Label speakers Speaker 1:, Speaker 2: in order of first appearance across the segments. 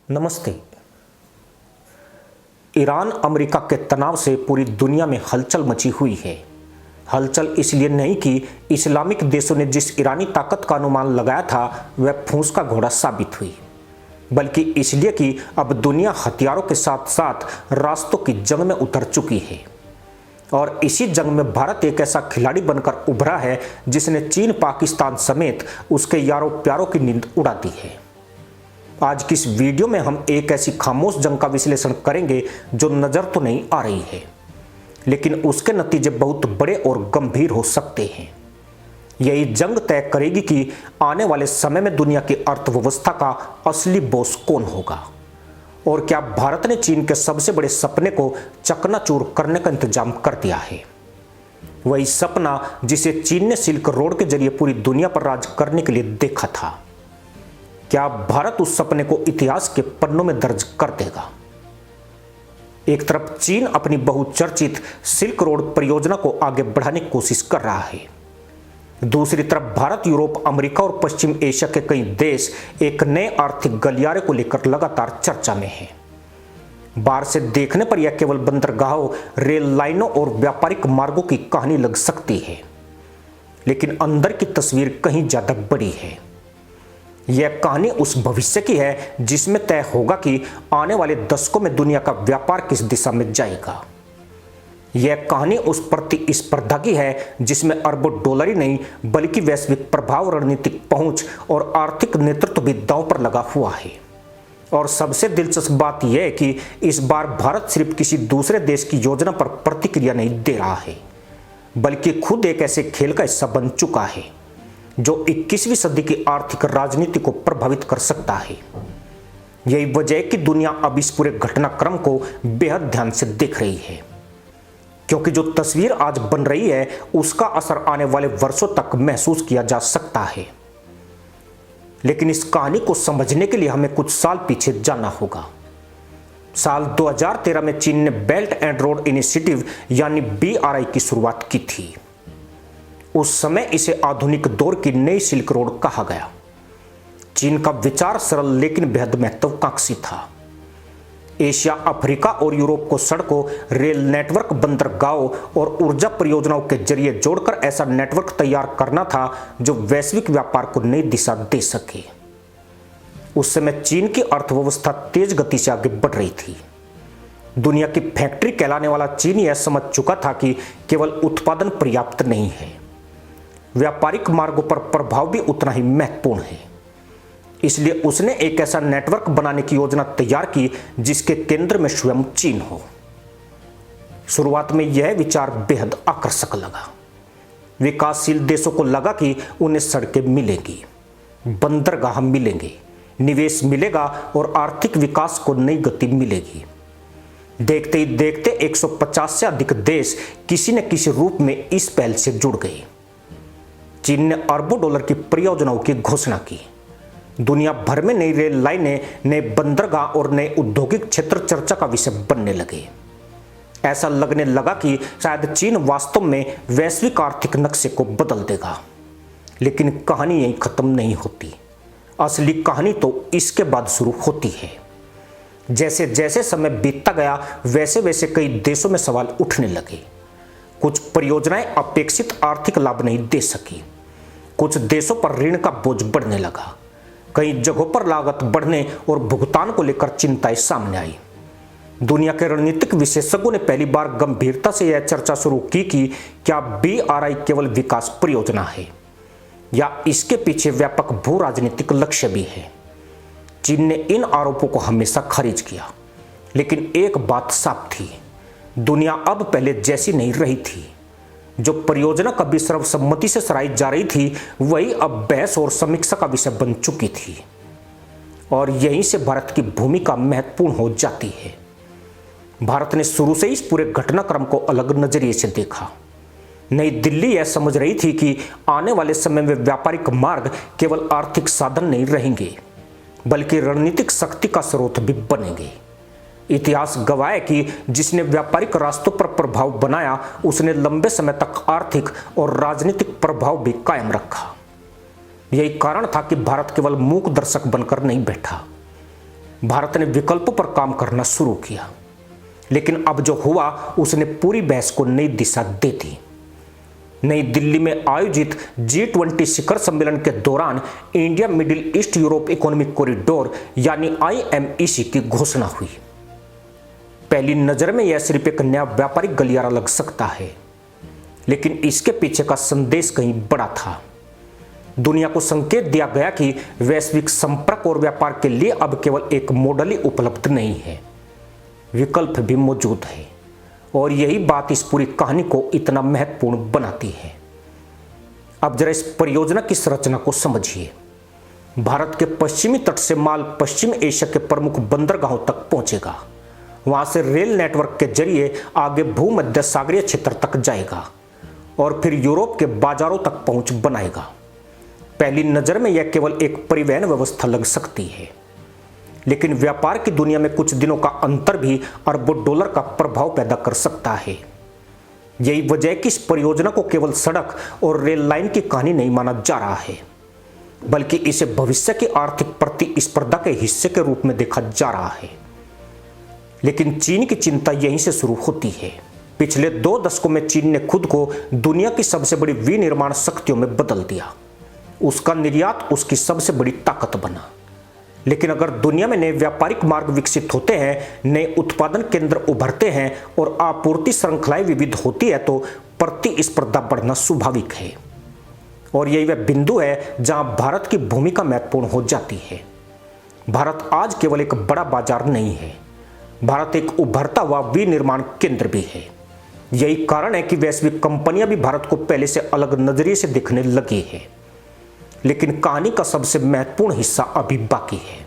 Speaker 1: नमस्ते। Iran America के तनाव से पूरी दुनिया में हलचल मची हुई है। हलचल इसलिए नहीं कि इस्लामिक देशों ने जिस ईरानी ताकत का अनुमान लगाया था वह फूंस का घोड़ा साबित हुई, बल्कि इसलिए कि अब दुनिया हथियारों के साथ साथ रास्तों की जंग में उतर चुकी है। और इसी जंग में भारत एक ऐसा खिलाड़ी बनकर उभरा है जिसने चीन, पाकिस्तान समेत उसके यारों प्यारों की नींद उड़ा दी है। आज की इस वीडियो में हम एक ऐसी खामोश जंग का विश्लेषण करेंगे जो नजर तो नहीं आ रही है, लेकिन उसके नतीजे बहुत बड़े और गंभीर हो सकते हैं। यही जंग तय करेगी कि आने वाले समय में दुनिया की अर्थव्यवस्था का असली बॉस कौन होगा और क्या भारत ने चीन के सबसे बड़े सपने को चकनाचूर करने का इंतजाम कर दिया है। वही सपना जिसे चीन ने सिल्क रोड के जरिए पूरी दुनिया पर राज करने के लिए देखा था, क्या भारत उस सपने को इतिहास के पन्नों में दर्ज कर देगा। एक तरफ चीन अपनी बहुचर्चित सिल्क रोड परियोजना को आगे बढ़ाने की कोशिश कर रहा है, दूसरी तरफ भारत, यूरोप, अमेरिका और पश्चिम एशिया के कई देश एक नए आर्थिक गलियारे को लेकर लगातार चर्चा में हैं। बाहर से देखने पर यह केवल बंदरगाहों, रेल लाइनों और व्यापारिक मार्गों की कहानी लग सकती है, लेकिन अंदर की तस्वीर कहीं ज्यादा बड़ी है। यह कहानी उस भविष्य की है जिसमें तय होगा कि आने वाले दशकों में दुनिया का व्यापार किस दिशा में जाएगा। यह कहानी उस प्रतिस्पर्धा की है जिसमें अरबों डॉलर ही नहीं बल्कि वैश्विक प्रभाव, रणनीतिक पहुंच और आर्थिक नेतृत्व भी दांव पर लगा हुआ है। और सबसे दिलचस्प बात यह है कि इस बार भारत सिर्फ किसी दूसरे देश की योजना पर प्रतिक्रिया नहीं दे रहा है, बल्कि खुद एक ऐसे खेल का हिस्सा बन चुका है जो 21वीं सदी की आर्थिक राजनीति को प्रभावित कर सकता है। यही वजह है कि दुनिया अब इस पूरे घटनाक्रम को बेहद ध्यान से देख रही है, क्योंकि जो तस्वीर आज बन रही है उसका असर आने वाले वर्षों तक महसूस किया जा सकता है। लेकिन इस कहानी को समझने के लिए हमें कुछ साल पीछे जाना होगा। साल 2013 में चीन ने बेल्ट एंड रोड इनिशिएटिव यानी BRI की शुरुआत की थी। उस समय इसे आधुनिक दौर की नई सिल्क रोड कहा गया। चीन का विचार सरल लेकिन बेहद महत्वाकांक्षी था। एशिया, अफ्रीका और यूरोप को सड़कों, रेल नेटवर्क, बंदरगाहों और ऊर्जा परियोजनाओं के जरिए जोड़कर ऐसा नेटवर्क तैयार करना था जो वैश्विक व्यापार को नई दिशा दे सके। उस समय चीन की अर्थव्यवस्था तेज गति से आगे बढ़ रही थी। दुनिया की फैक्ट्री कहलाने वाला चीन यह समझ चुका था कि केवल उत्पादन पर्याप्त नहीं है, व्यापारिक मार्गों पर प्रभाव भी उतना ही महत्वपूर्ण है। इसलिए उसने एक ऐसा नेटवर्क बनाने की योजना तैयार की जिसके केंद्र में स्वयं चीन हो। शुरुआत में यह विचार बेहद आकर्षक लगा। विकासशील देशों को लगा कि उन्हें सड़कें मिलेंगी, बंदरगाह मिलेंगे, निवेश मिलेगा और आर्थिक विकास को नई गति मिलेगी। देखते ही देखते 150 से अधिक देश किसी न किसी रूप में इस पहल से जुड़ गए। चीन ने अरबों डॉलर की परियोजनाओं की घोषणा की। दुनिया भर में नई रेल लाइनें, नए बंदरगाह और नए औद्योगिक क्षेत्र चर्चा का विषय बनने लगे। ऐसा लगने लगा कि शायद चीन वास्तव में वैश्विक आर्थिक नक्शे को बदल देगा। लेकिन कहानी यहीं खत्म नहीं होती। असली कहानी तो इसके बाद शुरू होती है। जैसे जैसे समय बीतता गया वैसे वैसे कई देशों में सवाल उठने लगे। कुछ परियोजनाएं अपेक्षित आर्थिक लाभ नहीं दे सकी। कुछ देशों पर ऋण का बोझ बढ़ने लगा। कई जगहों पर लागत बढ़ने और भुगतान को लेकर चिंताएं सामने आई। दुनिया के रणनीतिक विशेषज्ञों ने पहली बार गंभीरता से यह चर्चा शुरू की कि क्या BRI केवल विकास परियोजना है या इसके पीछे व्यापक भू राजनीतिक लक्ष्य भी है। चीन ने इन आरोपों को हमेशा खारिज किया, लेकिन एक बात साफ थी, दुनिया अब पहले जैसी नहीं रही थी। जो परियोजना कभी सर्वसम्मति से सराही जा रही थी वही अब बहस और समीक्षा का विषय बन चुकी थी। और यहीं से भारत की भूमिका महत्वपूर्ण हो जाती है। भारत ने शुरू से इस पूरे घटनाक्रम को अलग नजरिए से देखा। नई दिल्ली यह समझ रही थी कि आने वाले समय में व्यापारिक मार्ग केवल आर्थिक साधन नहीं रहेंगे, बल्कि रणनीतिक शक्ति का स्रोत भी बनेंगे। इतिहास गवाह है कि जिसने व्यापारिक रास्तों पर प्रभाव बनाया उसने लंबे समय तक आर्थिक और राजनीतिक प्रभाव भी कायम रखा। यही कारण था कि भारत केवल मूक दर्शक बनकर नहीं बैठा, भारत ने विकल्पों पर काम करना शुरू किया, लेकिन अब जो हुआ उसने पूरी बहस को नई दिशा दे दी। नई दिल्ली में आयोजित G20 शिखर सम्मेलन के दौरान India middle east Europe economic corridor यानी IMEC की घोषणा हुई। पहली नजर में यह सिर्फ एक नया व्यापारिक गलियारा लग सकता है, लेकिन इसके पीछे का संदेश कहीं बड़ा था। दुनिया को संकेत दिया गया कि वैश्विक संपर्क और व्यापार के लिए अब केवल एक मॉडल ही उपलब्ध नहीं है, विकल्प भी मौजूद है। और यही बात इस पूरी कहानी को इतना महत्वपूर्ण बनाती है। अब जरा इस परियोजना की संरचना को समझिए। भारत के पश्चिमी तट से माल पश्चिम एशिया के प्रमुख बंदरगाहों तक पहुंचेगा। वहां से रेल नेटवर्क के जरिए आगे भूमध्य सागरीय क्षेत्र तक जाएगा और फिर यूरोप के बाजारों तक पहुंच बनाएगा। पहली नजर में यह केवल एक परिवहन व्यवस्था लग सकती है, लेकिन व्यापार की दुनिया में कुछ दिनों का अंतर भी अरबों डॉलर का प्रभाव पैदा कर सकता है। यही वजह है कि इस परियोजना को केवल सड़क और रेल लाइन की कहानी नहीं माना जा रहा है, बल्कि इसे भविष्य की आर्थिक प्रतिस्पर्धा के हिस्से के रूप में देखा जा रहा है। लेकिन चीन की चिंता यहीं से शुरू होती है। पिछले 2 दशकों में चीन ने खुद को दुनिया की सबसे बड़ी विनिर्माण शक्तियों में बदल दिया। उसका निर्यात उसकी सबसे बड़ी ताकत बना। लेकिन अगर दुनिया में नए व्यापारिक मार्ग विकसित होते हैं, नए उत्पादन केंद्र उभरते हैं और आपूर्ति श्रृंखलाएं विविध होती है, तो प्रतिस्पर्धा बढ़ना स्वाभाविक है। और यही वह बिंदु है जहां भारत की भूमिका महत्वपूर्ण हो जाती है। भारत आज केवल एक बड़ा बाजार नहीं है, भारत एक उभरता हुआ विनिर्माण केंद्र भी है। यही कारण है कि वैश्विक कंपनियां भी भारत को पहले से अलग नजरिए से देखने लगी है। लेकिन कहानी का सबसे महत्वपूर्ण हिस्सा अभी बाकी है।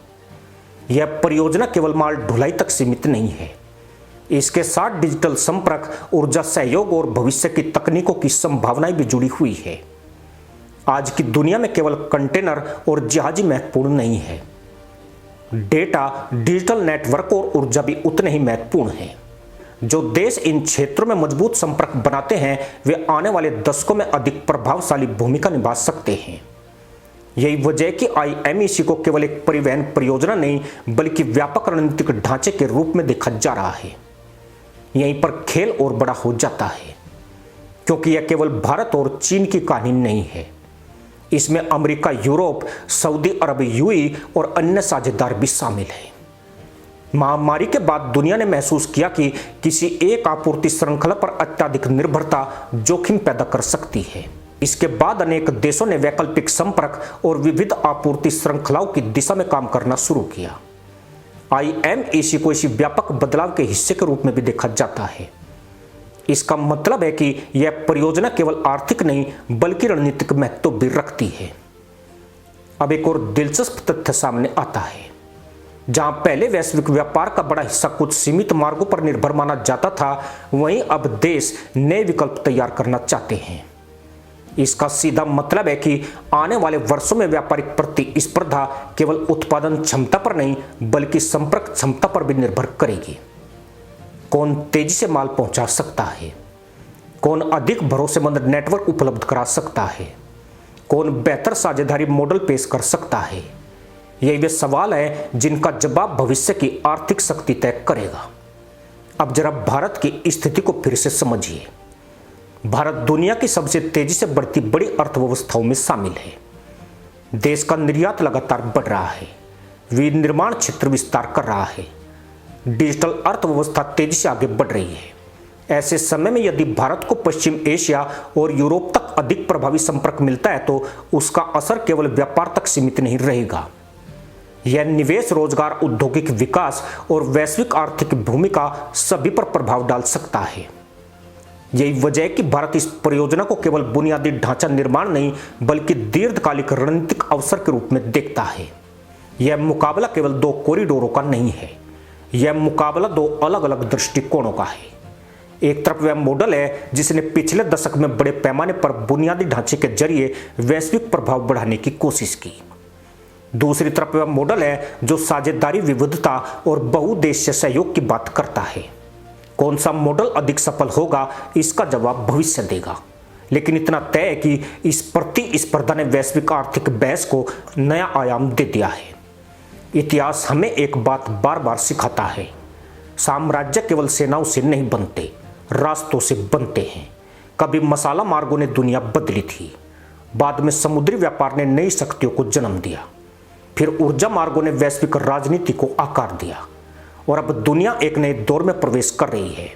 Speaker 1: यह परियोजना केवल माल ढुलाई तक सीमित नहीं है। इसके साथ डिजिटल संपर्क, ऊर्जा सहयोग और भविष्य की तकनीकों की संभावनाएं भी जुड़ी हुई है। आज की दुनिया में केवल कंटेनर और जहाज महत्वपूर्ण नहीं है, डेटा, डिजिटल नेटवर्क और ऊर्जा भी उतने ही महत्वपूर्ण हैं। जो देश इन क्षेत्रों में मजबूत संपर्क बनाते हैं, वे आने वाले दशकों में अधिक प्रभावशाली भूमिका निभा सकते हैं। यही वजह है कि IMEC को केवल एक परिवहन परियोजना नहीं, बल्कि व्यापक रणनीतिक ढांचे के रूप में देखा जा रहा है। यहीं पर खेल और बड़ा हो जाता है, क्योंकि यह केवल भारत और चीन की कहानी नहीं है। इसमें अमेरिका, यूरोप, सऊदी अरब, UAE और अन्य साझेदार भी शामिल हैं। महामारी के बाद दुनिया ने महसूस किया कि किसी एक आपूर्ति श्रृंखला पर अत्यधिक निर्भरता जोखिम पैदा कर सकती है। इसके बाद अनेक देशों ने वैकल्पिक संपर्क और विविध आपूर्ति श्रृंखलाओं की दिशा में काम करना शुरू किया। IMEC को इसी व्यापक बदलाव के हिस्से के रूप में भी देखा जाता है। इसका मतलब है कि यह परियोजना केवल आर्थिक नहीं, बल्कि रणनीतिक महत्व भी रखती है। अब एक और दिलचस्प तथ्य सामने आता है। जहां पहले वैश्विक व्यापार का बड़ा हिस्सा कुछ सीमित मार्गों पर निर्भर माना जाता था, वहीं अब देश नए विकल्प तैयार करना चाहते हैं। इसका सीधा मतलब है कि आने वाले वर्षों में व्यापारिक प्रतिस्पर्धा केवल उत्पादन क्षमता पर नहीं, बल्कि संपर्क क्षमता पर भी निर्भर करेगी। कौन तेजी से माल पहुंचा सकता है, कौन अधिक भरोसेमंद नेटवर्क उपलब्ध करा सकता है, कौन बेहतर साझेदारी मॉडल पेश कर सकता है, यही वे सवाल है जिनका जवाब भविष्य की आर्थिक शक्ति तय करेगा। अब जरा भारत की स्थिति को फिर से समझिए। भारत दुनिया की सबसे तेजी से बढ़ती बड़ी अर्थव्यवस्थाओं में शामिल है। देश का निर्यात लगातार बढ़ रहा है, विनिर्माण क्षेत्र विस्तार कर रहा है, डिजिटल अर्थव्यवस्था तेजी से आगे बढ़ रही है। ऐसे समय में यदि भारत को पश्चिम एशिया और यूरोप तक अधिक प्रभावी संपर्क मिलता है, तो उसका असर केवल व्यापार तक सीमित नहीं रहेगा। यह निवेश, रोजगार, औद्योगिक विकास और वैश्विक आर्थिक भूमिका सभी पर प्रभाव डाल सकता है। यही वजह है कि भारत इस परियोजना को केवल बुनियादी ढांचा निर्माण नहीं, बल्कि दीर्घकालिक रणनीतिक अवसर के रूप में देखता है। यह मुकाबला केवल 2 कॉरिडोरों का नहीं है, यह मुकाबला 2 अलग अलग दृष्टिकोणों का है। एक तरफ वह मॉडल है जिसने पिछले दशक में बड़े पैमाने पर बुनियादी ढांचे के जरिए वैश्विक प्रभाव बढ़ाने की कोशिश की। दूसरी तरफ वह मॉडल है जो साझेदारी, विविधता और बहुउद्देश्य सहयोग की बात करता है। कौन सा मॉडल अधिक सफल होगा, इसका जवाब भविष्य देगा। लेकिन इतना तय है कि इस प्रतिस्पर्धा ने वैश्विक आर्थिक बहस को नया आयाम दे दिया है। इतिहास हमें एक बात बार बार सिखाता है, साम्राज्य केवल सेनाओं से नहीं बनते, रास्तों से बनते हैं। कभी मसाला मार्गों ने दुनिया बदली थी, बाद में समुद्री व्यापार ने नई शक्तियों को जन्म दिया, फिर ऊर्जा मार्गों ने वैश्विक राजनीति को आकार दिया, और अब दुनिया एक नए दौर में प्रवेश कर रही है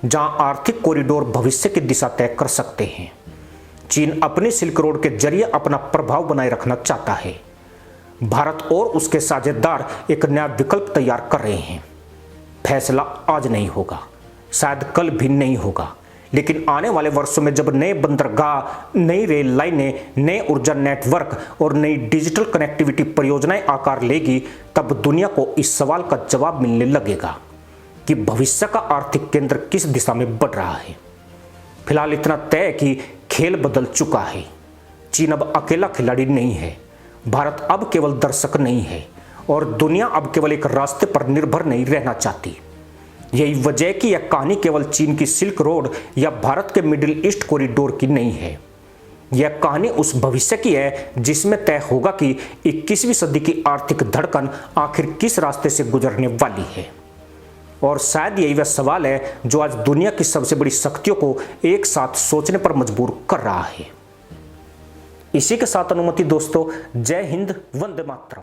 Speaker 1: जहां आर्थिक कॉरिडोर भविष्य की दिशा तय कर सकते हैं। चीन अपने सिल्क रोड के जरिए अपना प्रभाव बनाए रखना चाहता है। भारत और उसके साझेदार एक नया विकल्प तैयार कर रहे हैं। फैसला आज नहीं होगा, शायद कल भी नहीं होगा, लेकिन आने वाले वर्षों में जब नए बंदरगाह, नई रेल लाइनें, नए ऊर्जा नेटवर्क और नई डिजिटल कनेक्टिविटी परियोजनाएं आकार लेगी, तब दुनिया को इस सवाल का जवाब मिलने लगेगा कि भविष्य का आर्थिक केंद्र किस दिशा में बढ़ रहा है। फिलहाल इतना तय है कि खेल बदल चुका है। चीन अब अकेला खिलाड़ी नहीं है, भारत अब केवल दर्शक नहीं है, और दुनिया अब केवल एक रास्ते पर निर्भर नहीं रहना चाहती। यही वजह कि यह कहानी केवल चीन की सिल्क रोड या भारत के मिडिल ईस्ट कॉरिडोर की नहीं है। यह कहानी उस भविष्य की है जिसमें तय होगा कि 21वीं सदी की आर्थिक धड़कन आखिर किस रास्ते से गुजरने वाली है। और शायद यही वह सवाल है जो आज दुनिया की सबसे बड़ी शक्तियों को एक साथ सोचने पर मजबूर कर रहा है। इसी के साथ अनुमति दोस्तों, जय हिंद, वंदे मातरम।